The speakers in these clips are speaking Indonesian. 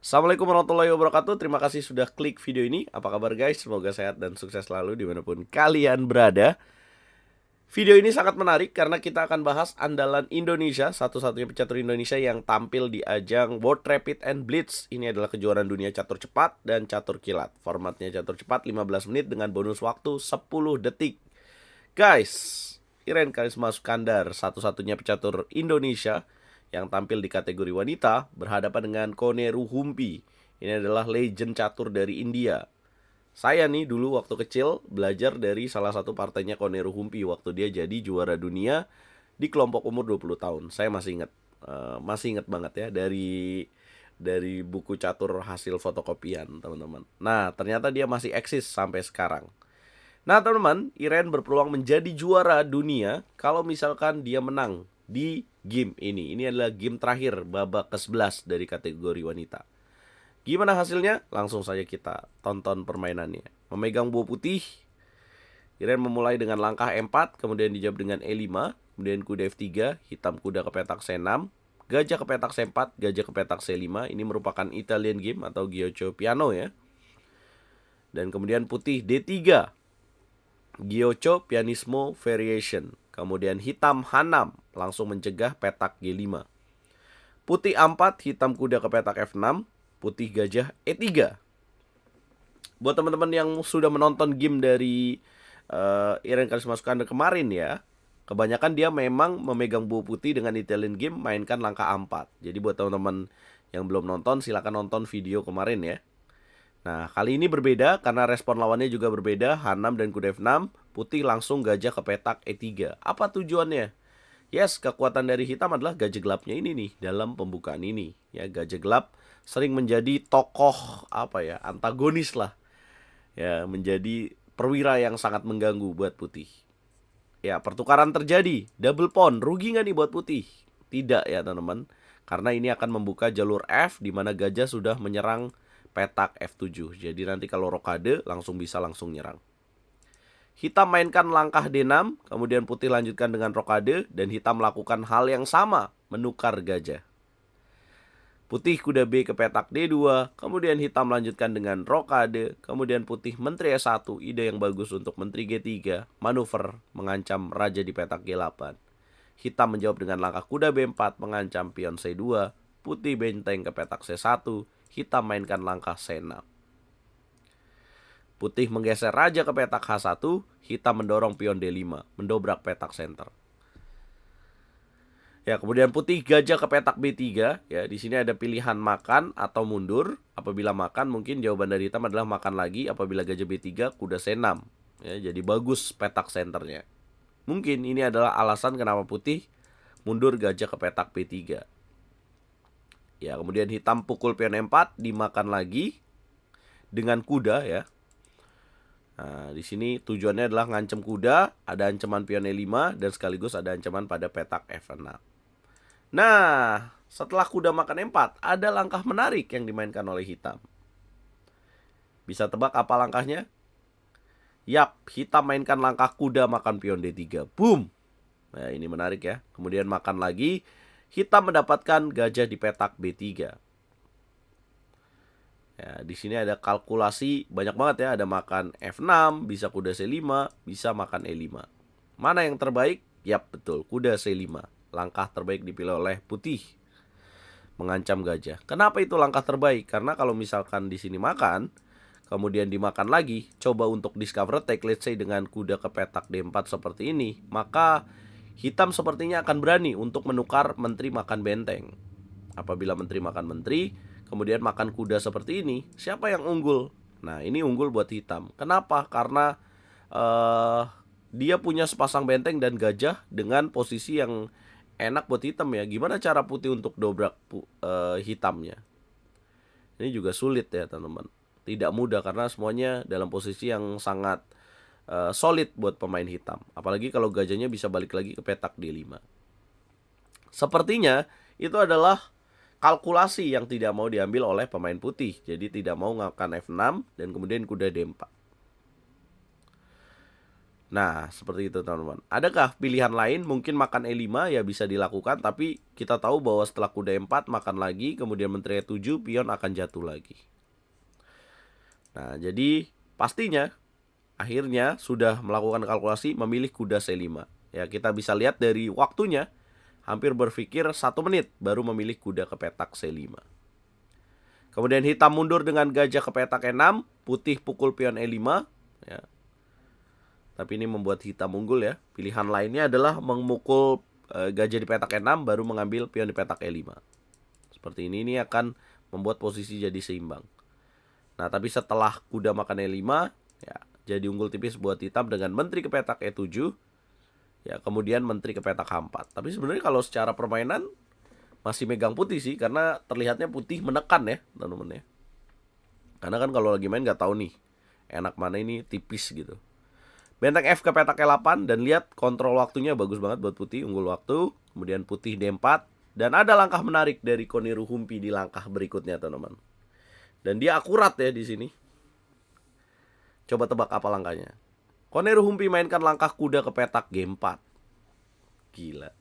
Assalamualaikum warahmatullahi wabarakatuh. Terima kasih sudah klik video ini. Apa kabar guys? Semoga sehat dan sukses selalu dimanapun kalian berada. Video ini sangat menarik karena kita akan bahas andalan Indonesia, satu-satunya pecatur Indonesia yang tampil di ajang World Rapid and Blitz. Ini adalah kejuaraan dunia catur cepat dan catur kilat. Formatnya catur cepat 15 menit dengan bonus waktu 10 detik. Guys, Iren Karisma Sukandar, satu-satunya pecatur Indonesia yang tampil di kategori wanita, berhadapan dengan Koneru Humpi. Ini adalah legend catur dari India. Saya nih dulu waktu kecil belajar dari salah satu partainya Koneru Humpi waktu dia jadi juara dunia di kelompok umur 20 tahun. Saya masih ingat, masih ingat banget ya dari buku catur hasil fotokopian, teman-teman. Nah, ternyata dia masih eksis sampai sekarang. Nah, teman-teman, Iren berpeluang menjadi juara dunia kalau misalkan dia menang di game ini. Ini adalah game terakhir babak ke-11 dari kategori wanita. Gimana hasilnya? Langsung saja kita tonton permainannya. Memegang buah putih, Iren memulai dengan langkah E4, kemudian dijawab dengan E5, kemudian kuda F3, hitam kuda ke petak C6, gajah ke petak C4, gajah ke petak C5. Ini merupakan Italian game atau Giocho Piano ya. Dan kemudian putih D3, Giocho Pianismo Variation. Kemudian hitam H6, langsung mencegah petak G5. Putih A4, hitam kuda ke petak F6, putih gajah E3. Buat teman-teman yang sudah menonton game dari Iren Karisma Sukandar kemarin ya, kebanyakan dia memang memegang buah putih dengan Italian game, mainkan langkah A4. Jadi buat teman-teman yang belum nonton, silakan nonton video kemarin ya. Nah, kali ini berbeda karena respon lawannya juga berbeda, H6 dan kuda F6, putih langsung gajah ke petak E3. Apa tujuannya? Yes, kekuatan dari hitam adalah gajah gelapnya ini nih dalam pembukaan ini. Ya, gajah gelap sering menjadi tokoh apa ya, antagonis lah. Ya, menjadi perwira yang sangat mengganggu buat putih. Ya, pertukaran terjadi, double pawn, rugi nggak nih buat putih? Tidak ya teman-teman, karena ini akan membuka jalur F di mana gajah sudah menyerang petak F7. Jadi nanti kalau rokade langsung nyerang. Hitam mainkan langkah D6, kemudian putih lanjutkan dengan rokade, dan hitam melakukan hal yang sama, menukar gajah. Putih kuda B ke petak D2, kemudian hitam lanjutkan dengan rokade, kemudian putih menteri E1, ide yang bagus untuk menteri G3, manuver mengancam raja di petak G8. Hitam menjawab dengan langkah kuda B4 mengancam pion C2, putih benteng ke petak C1, hitam mainkan langkah C6. Putih menggeser raja ke petak H1, hitam mendorong pion D5, mendobrak petak center. Ya, kemudian putih gajah ke petak B3. Ya, di sini ada pilihan makan atau mundur. Apabila makan, mungkin jawaban dari hitam adalah makan lagi. Apabila gajah B3, kuda C6. Ya, jadi bagus petak senternya. Mungkin ini adalah alasan kenapa putih mundur gajah ke petak B3. Ya, kemudian hitam pukul pion E4, dimakan lagi dengan kuda ya. Nah, di sini tujuannya adalah ngancem kuda, ada ancaman pion E5 dan sekaligus ada ancaman pada petak F6. Nah, setelah kuda makan E4, ada langkah menarik yang dimainkan oleh hitam. Bisa tebak apa langkahnya? Yap, hitam mainkan langkah kuda makan pion D3. Boom. Nah, ini menarik ya. Kemudian makan lagi, hitam mendapatkan gajah di petak B3. Ya, di sini ada kalkulasi banyak banget ya. Ada makan F6, bisa kuda C5, bisa makan E5. Mana yang terbaik? Yap, betul, kuda C5. Langkah terbaik dipilih oleh putih, mengancam gajah. Kenapa itu langkah terbaik? Karena kalau misalkan di sini makan, kemudian dimakan lagi, coba untuk discover attack, let's say dengan kuda ke petak D4 seperti ini, maka hitam sepertinya akan berani untuk menukar menteri makan benteng. Apabila menteri makan menteri, kemudian makan kuda seperti ini, siapa yang unggul? Nah, ini unggul buat hitam. Kenapa? Karena dia punya sepasang benteng dan gajah dengan posisi yang enak buat hitam ya. Gimana cara putih untuk dobrak hitamnya? Ini juga sulit ya teman-teman. Tidak mudah karena semuanya dalam posisi yang sangat solid buat pemain hitam. Apalagi kalau gajahnya bisa balik lagi ke petak D5. Sepertinya itu adalah kalkulasi yang tidak mau diambil oleh pemain putih. Jadi tidak mau ngakan F6 dan kemudian kuda D4. Nah, seperti itu teman-teman. Adakah pilihan lain? Mungkin makan E5 ya bisa dilakukan, tapi kita tahu bahwa setelah kuda E4 makan lagi, kemudian menteri E7, pion akan jatuh lagi. Nah, jadi pastinya akhirnya sudah melakukan kalkulasi memilih kuda C5. Ya, kita bisa lihat dari waktunya hampir berpikir 1 menit baru memilih kuda ke petak C5. Kemudian hitam mundur dengan gajah ke petak E6, putih pukul pion E5 ya. Tapi ini membuat hitam unggul ya. Pilihan lainnya adalah memukul gajah di petak E6 baru mengambil pion di petak E5. Seperti ini akan membuat posisi jadi seimbang. Nah, tapi setelah kuda makan E5 ya, jadi unggul tipis buat hitam dengan menteri ke petak E7. Ya, kemudian menteri ke petak H4. Tapi sebenarnya kalau secara permainan masih megang putih sih, karena terlihatnya putih menekan ya, teman-teman ya. Karena kan kalau lagi main nggak tahu nih enak mana, ini tipis gitu. Benteng F ke petak E8 dan lihat kontrol waktunya bagus banget buat putih, unggul waktu. Kemudian putih D4 dan ada langkah menarik dari Koniru Humpi di langkah berikutnya, teman-teman. Dan dia akurat ya di sini. Coba tebak apa langkahnya? Koniru Humpi mainkan langkah kuda ke petak G4. Gila.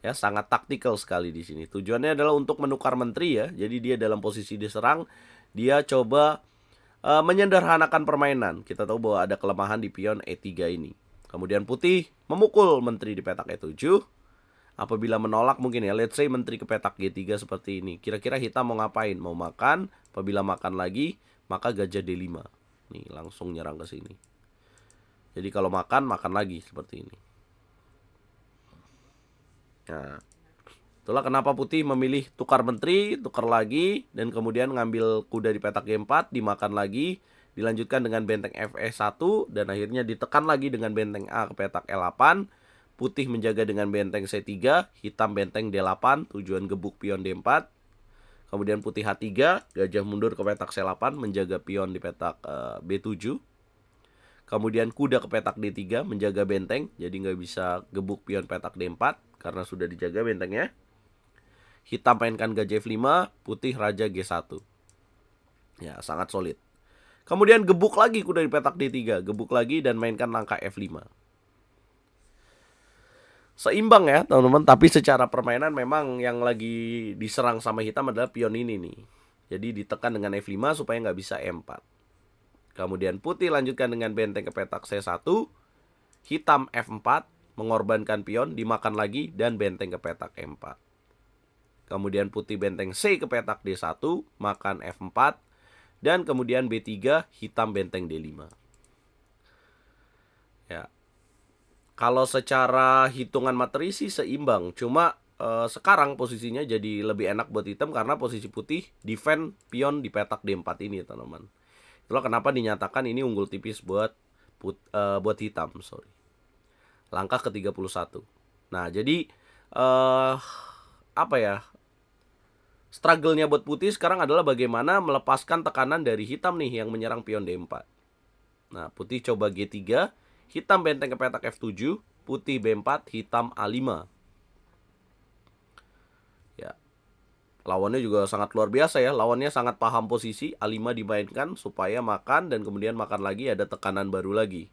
Ya, sangat taktikal sekali di sini. Tujuannya adalah untuk menukar menteri ya. Jadi dia dalam posisi diserang, dia coba menyederhanakan permainan. Kita tahu bahwa ada kelemahan di pion E3 ini. Kemudian putih memukul menteri di petak E7. Apabila menolak mungkin ya, let's say menteri ke petak G3 seperti ini. Kira-kira hitam mau ngapain? Mau makan. Apabila makan lagi, maka gajah D5. Nih, langsung nyerang ke sini. Jadi kalau makan lagi seperti ini. Nah, itulah kenapa putih memilih tukar menteri, tukar lagi, dan kemudian ngambil kuda di petak G4, dimakan lagi, dilanjutkan dengan benteng FE1, dan akhirnya ditekan lagi dengan benteng A ke petak E8. Putih menjaga dengan benteng C3, hitam benteng D8, tujuan gebuk pion D4. Kemudian putih H3, gajah mundur ke petak C8, menjaga pion di petak B7. Kemudian kuda ke petak D3, menjaga benteng, jadi nggak bisa gebuk pion petak D4, karena sudah dijaga bentengnya. Hitam mainkan gajah F5, putih raja G1. Ya, sangat solid. Kemudian gebuk lagi kuda di petak D3, gebuk lagi dan mainkan langkah F5. Seimbang ya, teman-teman, tapi secara permainan memang yang lagi diserang sama hitam adalah pion ini nih. Jadi ditekan dengan F5 supaya nggak bisa E4. Kemudian putih lanjutkan dengan benteng ke petak C1, hitam F4, mengorbankan pion, dimakan lagi, dan benteng ke petak E4. Kemudian putih benteng C ke petak D1, makan F4, dan kemudian B3, hitam benteng D5. Ya. Kalau secara hitungan materi sih seimbang, cuma sekarang posisinya jadi lebih enak buat hitam karena posisi putih defend pion di petak D4 ini, teman-teman. Itulah kenapa dinyatakan ini unggul tipis buat hitam, sorry. Langkah ke-31. Nah, jadi apa ya? Struggle-nya buat putih sekarang adalah bagaimana melepaskan tekanan dari hitam nih yang menyerang pion D4. Nah, putih coba G3, hitam benteng ke petak F7, putih B4, hitam A5. Ya. Lawannya juga sangat luar biasa ya. Lawannya sangat paham posisi, A5 dimainkan supaya makan dan kemudian makan lagi, ada tekanan baru lagi.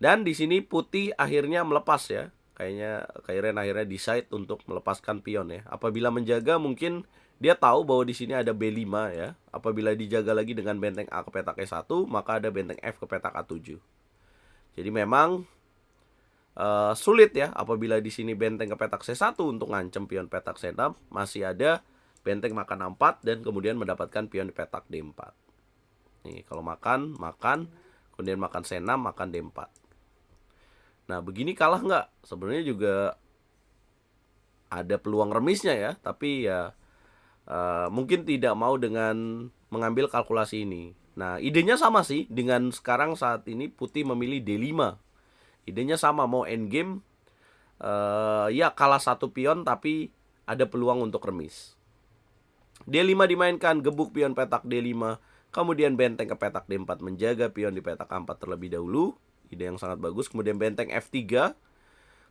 Dan di sini putih akhirnya melepas ya. Kayaknya Kairen akhirnya decide untuk melepaskan pion ya. Apabila menjaga mungkin dia tahu bahwa di sini ada B5 ya. Apabila dijaga lagi dengan benteng A ke petak E1, maka ada benteng F ke petak A7. Jadi memang sulit ya apabila di sini benteng ke petak C1 untuk ngancem pion petak C6, masih ada benteng makan A4 dan kemudian mendapatkan pion di petak D4. Nih, kalau makan, kemudian makan C6, makan D4. Nah, begini kalah nggak? Sebenarnya juga ada peluang remisnya ya, tapi ya mungkin tidak mau dengan mengambil kalkulasi ini. Nah, idenya sama sih dengan sekarang saat ini putih memilih D5. Idenya sama, mau endgame ya kalah satu pion tapi ada peluang untuk remis. D5 dimainkan, gebuk pion petak D5, kemudian benteng ke petak D4 menjaga pion di petak A4 terlebih dahulu. Ide yang sangat bagus. Kemudian benteng F3,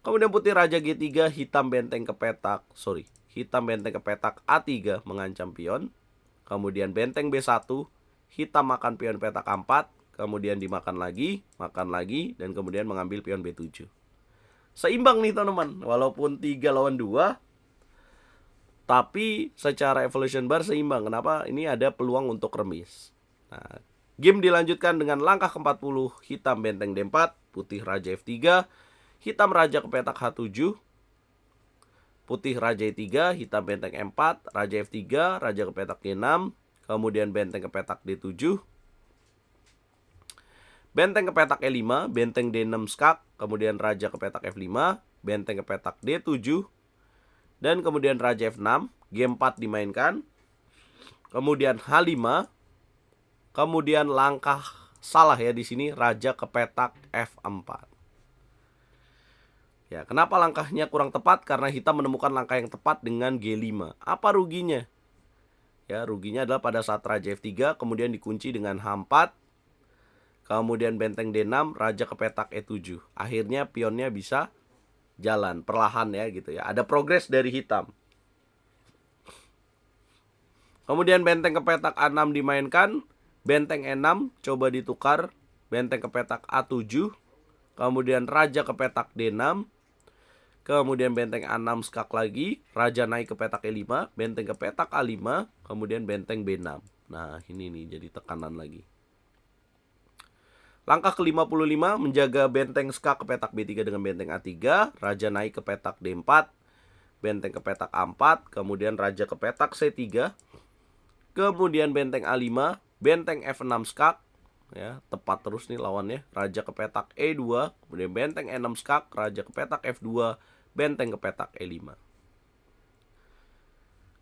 kemudian putih raja G3, hitam benteng ke petak A3 mengancam pion. Kemudian benteng B1, hitam makan pion petak A4, kemudian dimakan lagi, makan lagi, dan kemudian mengambil pion B7. Seimbang nih teman-teman, walaupun 3 lawan 2, tapi secara evolution bar seimbang. Kenapa? Ini ada peluang untuk remis. Nah, game dilanjutkan dengan langkah ke-40, hitam benteng D4, putih raja F3, hitam raja ke petak H7, putih raja E3, hitam benteng M4, raja F3, raja ke petak G6, kemudian benteng ke petak D7, benteng ke petak E5, benteng D6 skak, kemudian raja ke petak F5, benteng ke petak D7, dan kemudian raja F6, G4 dimainkan, kemudian H5, kemudian langkah salah ya di sini, raja ke petak F4. Ya, kenapa langkahnya kurang tepat? Karena hitam menemukan langkah yang tepat dengan G5. Apa ruginya? Ya, ruginya adalah pada saat raja F3 kemudian dikunci dengan H4, kemudian benteng D6, raja ke petak E7. Akhirnya pionnya bisa jalan perlahan ya gitu ya. Ada progres dari hitam. Kemudian benteng ke petak A6 dimainkan, benteng E6 coba ditukar, benteng ke petak A7, kemudian raja ke petak D6, kemudian benteng A6 skak lagi, raja naik ke petak E5, benteng ke petak A5, kemudian benteng B6. Nah, ini nih jadi tekanan lagi. Langkah ke-55 menjaga benteng skak ke petak B3 dengan benteng A3, raja naik ke petak D4, benteng ke petak A4, kemudian raja ke petak C3, kemudian benteng A5, benteng F6 skak, ya, tepat terus nih lawannya, raja ke petak E2, kemudian benteng E6 skak, raja ke petak F2, benteng ke petak E5.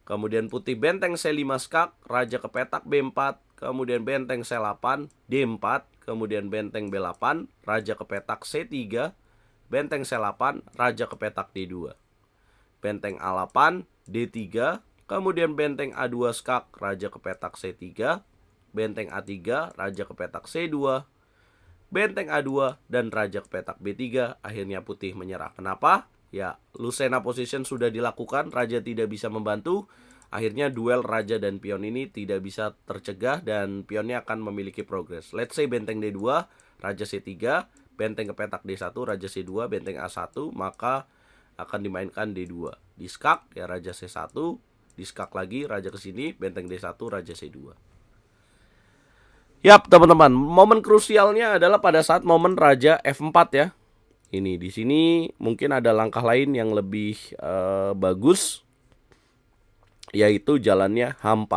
Kemudian putih benteng C5 skak, raja ke petak B4, kemudian benteng C8, D4, kemudian benteng B8, raja ke petak C3, benteng C8, raja ke petak D2. Benteng A8, D3, kemudian benteng A2 skak, raja ke petak C3, benteng A3, raja ke petak C2, benteng A2, dan raja ke petak B3. Akhirnya putih menyerah. Kenapa? Ya, Lucena position sudah dilakukan, raja tidak bisa membantu. Akhirnya duel raja dan pion ini tidak bisa tercegah dan pionnya akan memiliki progres. Let's say benteng D2, raja C3, benteng ke petak D1, raja C2, benteng A1, maka akan dimainkan D2. Di skak ya raja C1, di skak lagi raja ke sini, benteng D1, raja C2. Yap, teman-teman, momen krusialnya adalah pada saat momen raja F4 ya. Ini di sini mungkin ada langkah lain yang lebih bagus, yaitu jalannya H4.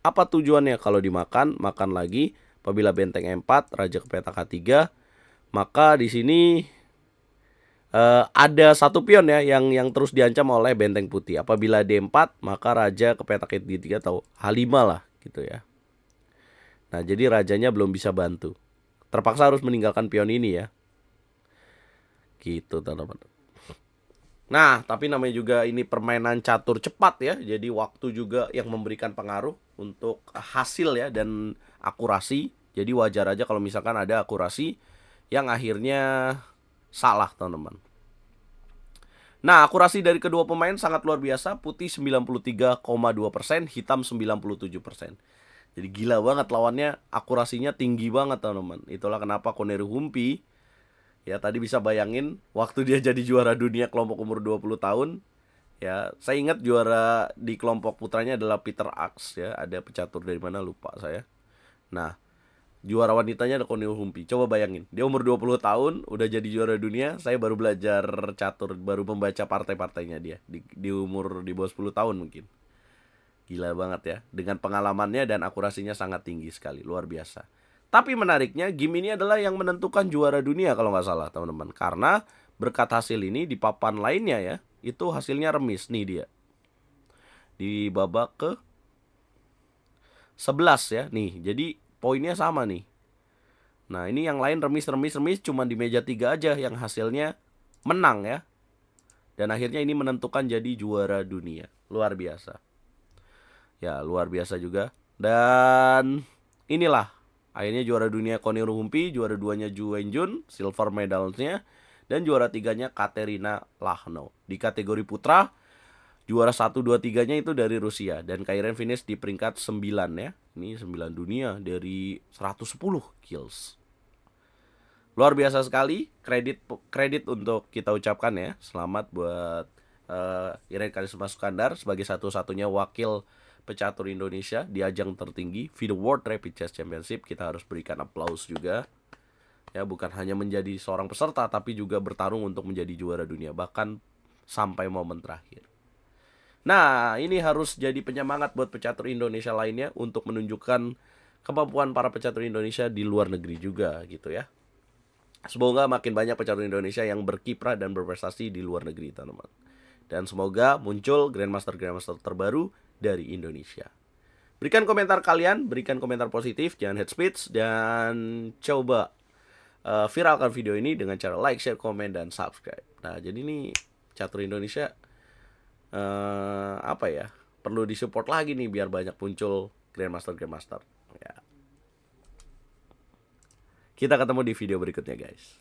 Apa tujuannya? Kalau dimakan, makan lagi. Apabila benteng E4, raja ke petak H3, maka di sini ada satu pion ya yang terus diancam oleh benteng putih. Apabila D4, maka raja ke petak E3 atau H5 lah gitu ya. Nah, jadi rajanya belum bisa bantu. Terpaksa harus meninggalkan pion ini ya. Gitu, teman-teman. Nah, tapi namanya juga ini permainan catur cepat ya. Jadi waktu juga yang memberikan pengaruh untuk hasil ya dan akurasi. Jadi wajar aja kalau misalkan ada akurasi yang akhirnya salah, teman-teman. Nah, akurasi dari kedua pemain sangat luar biasa. Putih 93,2%, hitam 97%. Jadi gila banget lawannya, akurasinya tinggi banget, teman-teman. Itulah kenapa Koneru Humpi ya tadi bisa bayangin waktu dia jadi juara dunia kelompok umur 20 tahun. Ya, saya ingat juara di kelompok putranya adalah Peter Ax ya, ada pecatur dari mana lupa saya. Nah, juara wanitanya ada Koneru Humpi. Coba bayangin, dia umur 20 tahun udah jadi juara dunia. Saya baru belajar catur, baru membaca partai-partainya dia di umur di bawah 10 tahun mungkin. Gila banget ya, dengan pengalamannya dan akurasinya sangat tinggi sekali, luar biasa. Tapi menariknya, game ini adalah yang menentukan juara dunia kalau nggak salah, teman-teman. Karena berkat hasil ini di papan lainnya ya, itu hasilnya remis nih dia. Di babak ke 11 ya, nih. Jadi poinnya sama nih. Nah, ini yang lain remis, cuma di meja 3 aja yang hasilnya menang ya. Dan akhirnya ini menentukan jadi juara dunia. Luar biasa. Ya, luar biasa juga. Dan inilah akhirnya juara dunia Koneru Humpi, juara 2-nya Ju Wenjun, silver medalnya, dan juara 3-nya Katerina Lagno. Di kategori putra, juara 1, 2, 3-nya itu dari Rusia. Dan Kairen finish di peringkat 9 ya. Ini 9 dunia dari 110 kills. Luar biasa sekali, kredit untuk kita ucapkan ya. Selamat buat Iren Karisma Sukandar sebagai satu-satunya wakil pecatur Indonesia di ajang tertinggi FIDE World Rapid Chess Championship. Kita harus berikan aplaus juga. Ya, bukan hanya menjadi seorang peserta tapi juga bertarung untuk menjadi juara dunia bahkan sampai momen terakhir. Nah, ini harus jadi penyemangat buat pecatur Indonesia lainnya untuk menunjukkan kemampuan para pecatur Indonesia di luar negeri juga gitu ya. Semoga makin banyak pecatur Indonesia yang berkiprah dan berprestasi di luar negeri, teman-teman. Dan semoga muncul Grandmaster terbaru dari Indonesia. Berikan komentar kalian, berikan komentar positif, jangan hate speech, dan coba viralkan video ini dengan cara like, share, komen, dan subscribe. Nah, jadi ini catur Indonesia apa ya? Perlu disupport lagi nih biar banyak muncul Grandmaster. Ya. Kita ketemu di video berikutnya, guys.